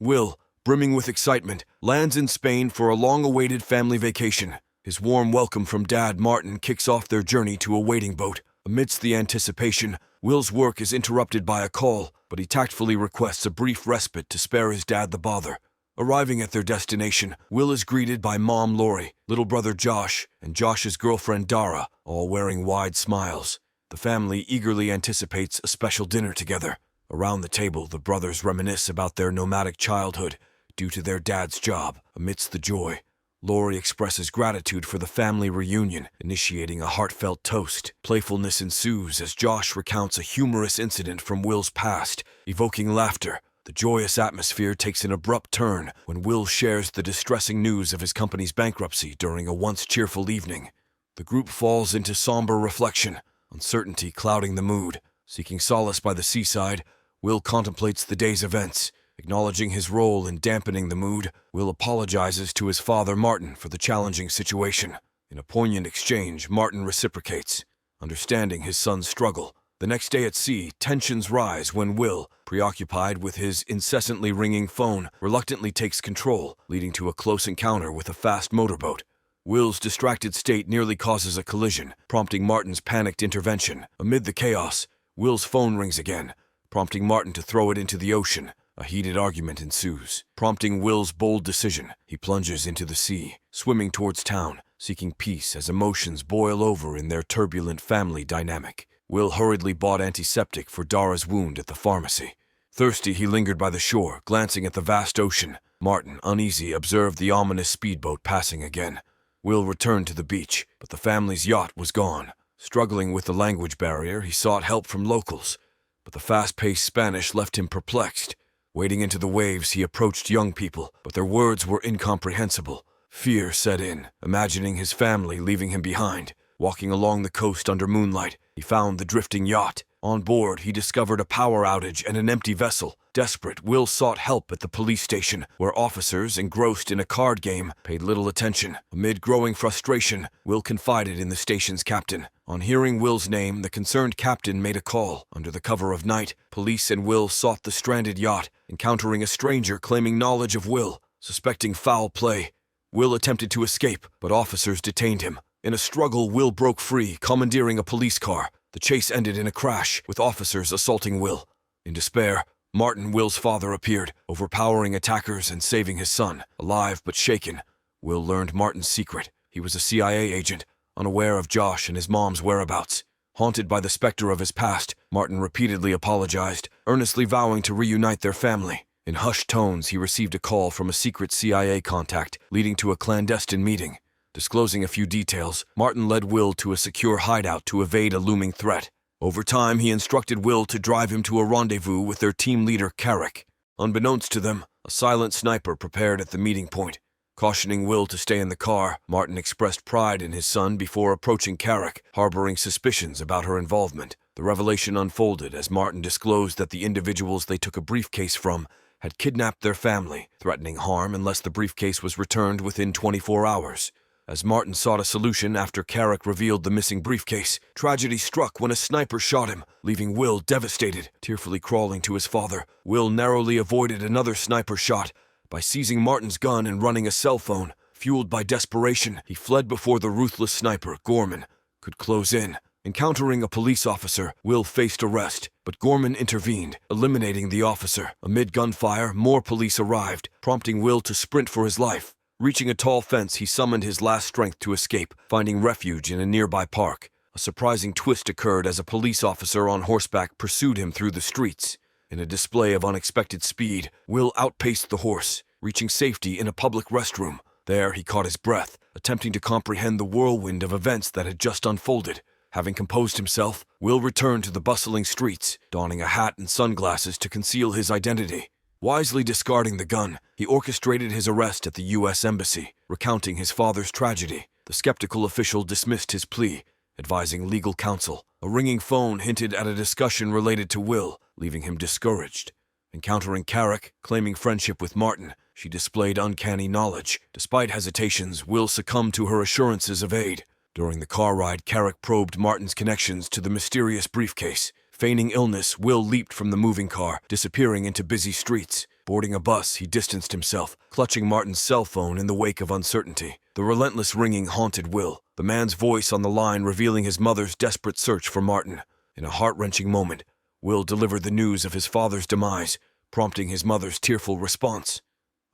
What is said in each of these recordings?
Will, brimming with excitement, lands in Spain for a long-awaited family vacation. His warm welcome from Dad Martin kicks off their journey to a waiting boat. Amidst the anticipation, Will's work is interrupted by a call, but he tactfully requests a brief respite to spare his dad the bother. Arriving at their destination, Will is greeted by Mom Lori, little brother Josh, and Josh's girlfriend Dara, all wearing wide smiles. The family eagerly anticipates a special dinner together. Around the table, the brothers reminisce about their nomadic childhood due to their dad's job. Amidst the joy, Lori expresses gratitude for the family reunion, initiating a heartfelt toast. Playfulness ensues as Josh recounts a humorous incident from Will's past, evoking laughter. The joyous atmosphere takes an abrupt turn when Will shares the distressing news of his company's bankruptcy during a once cheerful evening. The group falls into somber reflection, uncertainty clouding the mood. Seeking solace by the seaside, Will contemplates the day's events. Acknowledging his role in dampening the mood, Will apologizes to his father Martin for the challenging situation. In a poignant exchange, Martin reciprocates, understanding his son's struggle. The next day at sea, tensions rise when Will, preoccupied with his incessantly ringing phone, reluctantly takes control, leading to a close encounter with a fast motorboat. Will's distracted state nearly causes a collision, prompting Martin's panicked intervention. Amid the chaos, Will's phone rings again, prompting Martin to throw it into the ocean. A heated argument ensues, prompting Will's bold decision. He plunges into the sea, swimming towards town, seeking peace as emotions boil over in their turbulent family dynamic. Will hurriedly bought antiseptic for Dara's wound at the pharmacy. Thirsty, he lingered by the shore, glancing at the vast ocean. Martin, uneasy, observed the ominous speedboat passing again. Will returned to the beach, but the family's yacht was gone. Struggling with the language barrier, he sought help from locals, but the fast-paced Spanish left him perplexed. Wading into the waves, he approached young people, but their words were incomprehensible. Fear set in, imagining his family leaving him behind. Walking along the coast under moonlight, he found the drifting yacht. On board, he discovered a power outage and an empty vessel. Desperate, Will sought help at the police station, where officers, engrossed in a card game, paid little attention. Amid growing frustration, Will confided in the station's captain. On hearing Will's name, the concerned captain made a call. Under the cover of night, police and Will sought the stranded yacht, encountering a stranger claiming knowledge of Will. Suspecting foul play, Will attempted to escape, but officers detained him. In a struggle, Will broke free, commandeering a police car. The chase ended in a crash, with officers assaulting Will. In despair, Martin, Will's father, appeared, overpowering attackers and saving his son. Alive but shaken, Will learned Martin's secret. He was a CIA agent, unaware of Josh and his mom's whereabouts. Haunted by the specter of his past, Martin repeatedly apologized, earnestly vowing to reunite their family. In hushed tones, he received a call from a secret CIA contact, leading to a clandestine meeting. Disclosing a few details, Martin led Will to a secure hideout to evade a looming threat. Over time, he instructed Will to drive him to a rendezvous with their team leader, Carrick. Unbeknownst to them, a silent sniper prepared at the meeting point. Cautioning Will to stay in the car, Martin expressed pride in his son before approaching Carrick, harboring suspicions about her involvement. The revelation unfolded as Martin disclosed that the individuals they took a briefcase from had kidnapped their family, threatening harm unless the briefcase was returned within 24 hours. As Martin sought a solution after Carrick revealed the missing briefcase, tragedy struck when a sniper shot him, leaving Will devastated. Tearfully crawling to his father, Will narrowly avoided another sniper shot by seizing Martin's gun and running a cell phone. Fueled by desperation, he fled before the ruthless sniper, Gorman, could close in. Encountering a police officer, Will faced arrest, but Gorman intervened, eliminating the officer. Amid gunfire, more police arrived, prompting Will to sprint for his life. Reaching a tall fence, he summoned his last strength to escape, finding refuge in a nearby park. A surprising twist occurred as a police officer on horseback pursued him through the streets. In a display of unexpected speed, Will outpaced the horse, reaching safety in a public restroom. There, he caught his breath, attempting to comprehend the whirlwind of events that had just unfolded. Having composed himself, Will returned to the bustling streets, donning a hat and sunglasses to conceal his identity. Wisely discarding the gun, he orchestrated his arrest at the U.S. Embassy, recounting his father's tragedy. The skeptical official dismissed his plea, advising legal counsel. A ringing phone hinted at a discussion related to Will, leaving him discouraged. Encountering Carrick, claiming friendship with Martin, she displayed uncanny knowledge. Despite hesitations, Will succumbed to her assurances of aid. During the car ride, Carrick probed Martin's connections to the mysterious briefcase. Feigning illness, Will leaped from the moving car, disappearing into busy streets. Boarding a bus, he distanced himself, clutching Martin's cell phone in the wake of uncertainty. The relentless ringing haunted Will, the man's voice on the line revealing his mother's desperate search for Martin. In a heart-wrenching moment, Will delivered the news of his father's demise, prompting his mother's tearful response.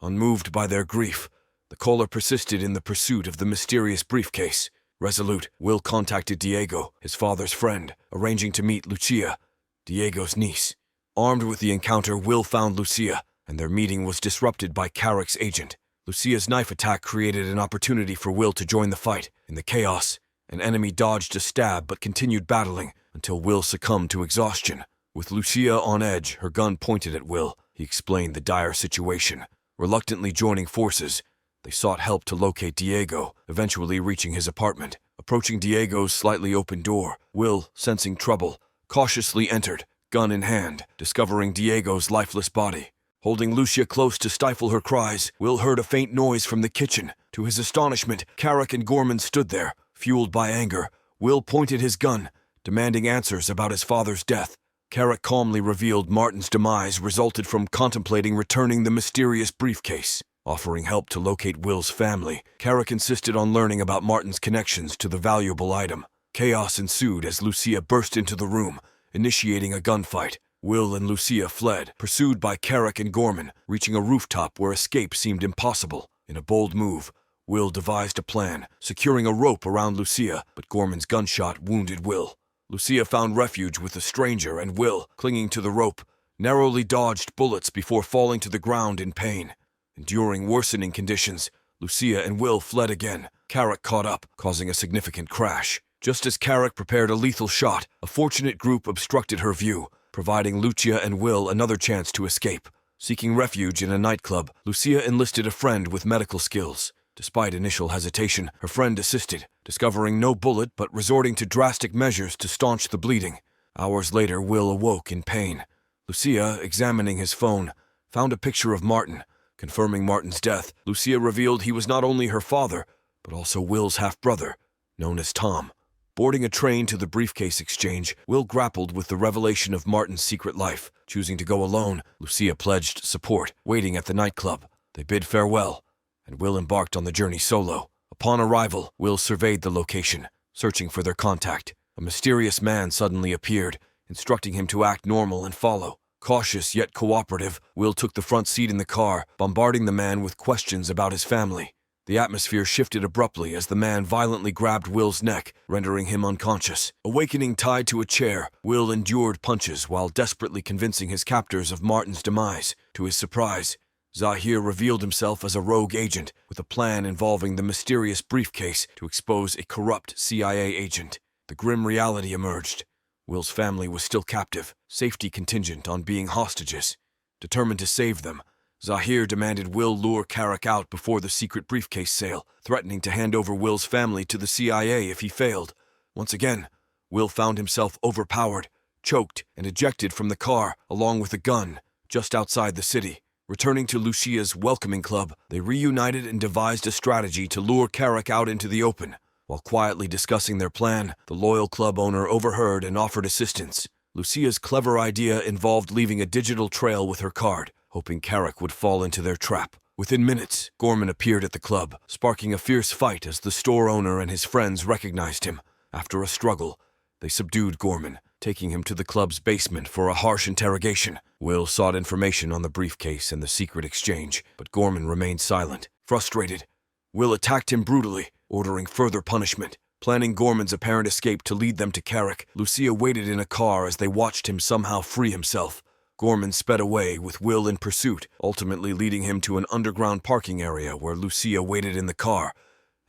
Unmoved by their grief, the caller persisted in the pursuit of the mysterious briefcase. Resolute, Will contacted Diego, his father's friend, arranging to meet Lucia, Diego's niece. Armed with the encounter, Will found Lucia, and their meeting was disrupted by Carrick's agent. Lucia's knife attack created an opportunity for Will to join the fight. In the chaos, an enemy dodged a stab but continued battling until Will succumbed to exhaustion. With Lucia on edge, her gun pointed at Will, he explained the dire situation. Reluctantly joining forces, they sought help to locate Diego, eventually reaching his apartment. Approaching Diego's slightly open door, Will, sensing trouble, cautiously entered, gun in hand, discovering Diego's lifeless body. Holding Lucia close to stifle her cries, Will heard a faint noise from the kitchen. To his astonishment, Carrick and Gorman stood there. Fueled by anger, Will pointed his gun, demanding answers about his father's death. Carrick calmly revealed Martin's demise resulted from contemplating returning the mysterious briefcase. Offering help to locate Will's family, Carrick insisted on learning about Martin's connections to the valuable item. Chaos ensued as Lucia burst into the room, initiating a gunfight. Will and Lucia fled, pursued by Carrick and Gorman, reaching a rooftop where escape seemed impossible. In a bold move, Will devised a plan, securing a rope around Lucia, but Gorman's gunshot wounded Will. Lucia found refuge with a stranger, and Will, clinging to the rope, narrowly dodged bullets before falling to the ground in pain. Enduring worsening conditions, Lucia and Will fled again. Carrick caught up, causing a significant crash. Just as Carrick prepared a lethal shot, a fortunate group obstructed her view, providing Lucia and Will another chance to escape. Seeking refuge in a nightclub, Lucia enlisted a friend with medical skills. Despite initial hesitation, her friend assisted, discovering no bullet but resorting to drastic measures to staunch the bleeding. Hours later, Will awoke in pain. Lucia, examining his phone, found a picture of Martin. Confirming Martin's death, Lucia revealed he was not only her father, but also Will's half-brother, known as Tom. Boarding a train to the briefcase exchange, Will grappled with the revelation of Martin's secret life. Choosing to go alone, Lucia pledged support, waiting at the nightclub. They bid farewell, and Will embarked on the journey solo. Upon arrival, Will surveyed the location, searching for their contact. A mysterious man suddenly appeared, instructing him to act normal and follow. Cautious yet cooperative, Will took the front seat in the car, bombarding the man with questions about his family. The atmosphere shifted abruptly as the man violently grabbed Will's neck, rendering him unconscious. Awakening tied to a chair, Will endured punches while desperately convincing his captors of Martin's demise. To his surprise, Zahir revealed himself as a rogue agent with a plan involving the mysterious briefcase to expose a corrupt CIA agent. The grim reality emerged. Will's family was still captive, safety contingent on being hostages. Determined to save them, Zahir demanded Will lure Carrick out before the secret briefcase sale, threatening to hand over Will's family to the CIA if he failed. Once again, Will found himself overpowered, choked, and ejected from the car, along with a gun, just outside the city. Returning to Lucia's welcoming club, they reunited and devised a strategy to lure Carrick out into the open. While quietly discussing their plan, the loyal club owner overheard and offered assistance. Lucia's clever idea involved leaving a digital trail with her card, hoping Carrick would fall into their trap. Within minutes, Gorman appeared at the club, sparking a fierce fight as the store owner and his friends recognized him. After a struggle, they subdued Gorman, taking him to the club's basement for a harsh interrogation. Will sought information on the briefcase and the secret exchange, but Gorman remained silent. Frustrated, Will attacked him brutally, ordering further punishment. Planning Gorman's apparent escape to lead them to Carrick, Lucia waited in a car as they watched him somehow free himself. Gorman sped away, with Will in pursuit, ultimately leading him to an underground parking area where Lucia waited in the car,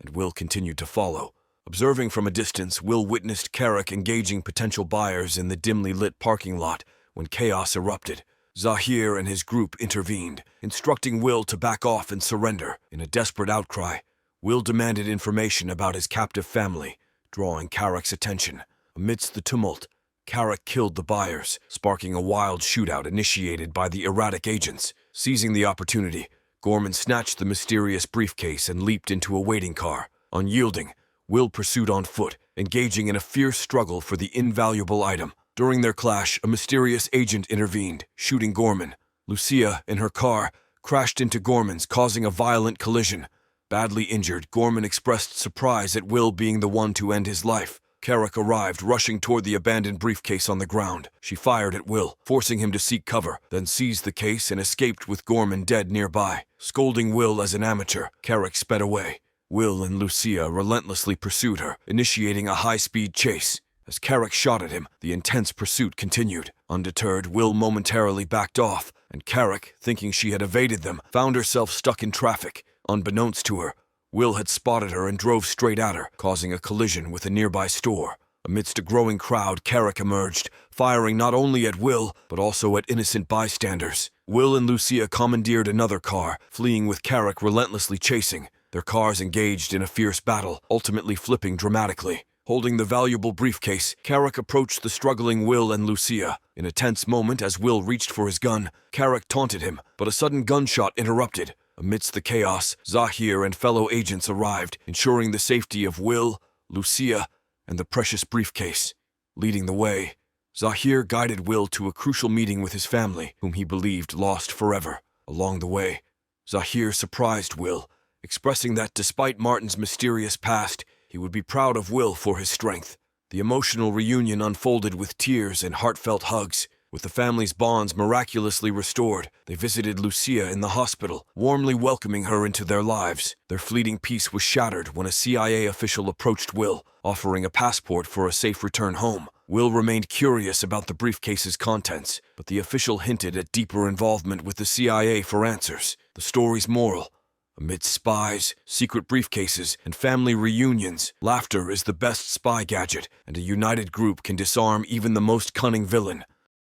and Will continued to follow. Observing from a distance, Will witnessed Carrick engaging potential buyers in the dimly lit parking lot when chaos erupted. Zahir and his group intervened, instructing Will to back off and surrender. In a desperate outcry, Will demanded information about his captive family, drawing Carrick's attention. Amidst the tumult, Carrick killed the buyers, sparking a wild shootout initiated by the erratic agents. Seizing the opportunity, Gorman snatched the mysterious briefcase and leaped into a waiting car. Unyielding, Will pursued on foot, engaging in a fierce struggle for the invaluable item. During their clash, a mysterious agent intervened, shooting Gorman. Lucia, in her car, crashed into Gorman's, causing a violent collision. Badly injured, Gorman expressed surprise at Will being the one to end his life. Carrick arrived, rushing toward the abandoned briefcase on the ground. She fired at Will, forcing him to seek cover, then seized the case and escaped with Gorman dead nearby. Scolding Will as an amateur, Carrick sped away. Will and Lucia relentlessly pursued her, initiating a high-speed chase. As Carrick shot at him, the intense pursuit continued. Undeterred, Will momentarily backed off, and Carrick, thinking she had evaded them, found herself stuck in traffic. Unbeknownst to her, Will had spotted her and drove straight at her, causing a collision with a nearby store. Amidst a growing crowd, Carrick emerged, firing not only at Will, but also at innocent bystanders. Will and Lucia commandeered another car, fleeing with Carrick relentlessly chasing. Their cars engaged in a fierce battle, ultimately flipping dramatically. Holding the valuable briefcase, Carrick approached the struggling Will and Lucia. In a tense moment, as Will reached for his gun, Carrick taunted him, but a sudden gunshot interrupted. Amidst the chaos, Zahir and fellow agents arrived, ensuring the safety of Will, Lucia, and the precious briefcase. Leading the way, Zahir guided Will to a crucial meeting with his family, whom he believed lost forever. Along the way, Zahir surprised Will, expressing that despite Martin's mysterious past, he would be proud of Will for his strength. The emotional reunion unfolded with tears and heartfelt hugs. With the family's bonds miraculously restored, they visited Lucia in the hospital, warmly welcoming her into their lives. Their fleeting peace was shattered when a CIA official approached Will, offering a passport for a safe return home. Will remained curious about the briefcase's contents, but the official hinted at deeper involvement with the CIA for answers. The story's moral: amidst spies, secret briefcases, and family reunions, laughter is the best spy gadget, and a united group can disarm even the most cunning villain.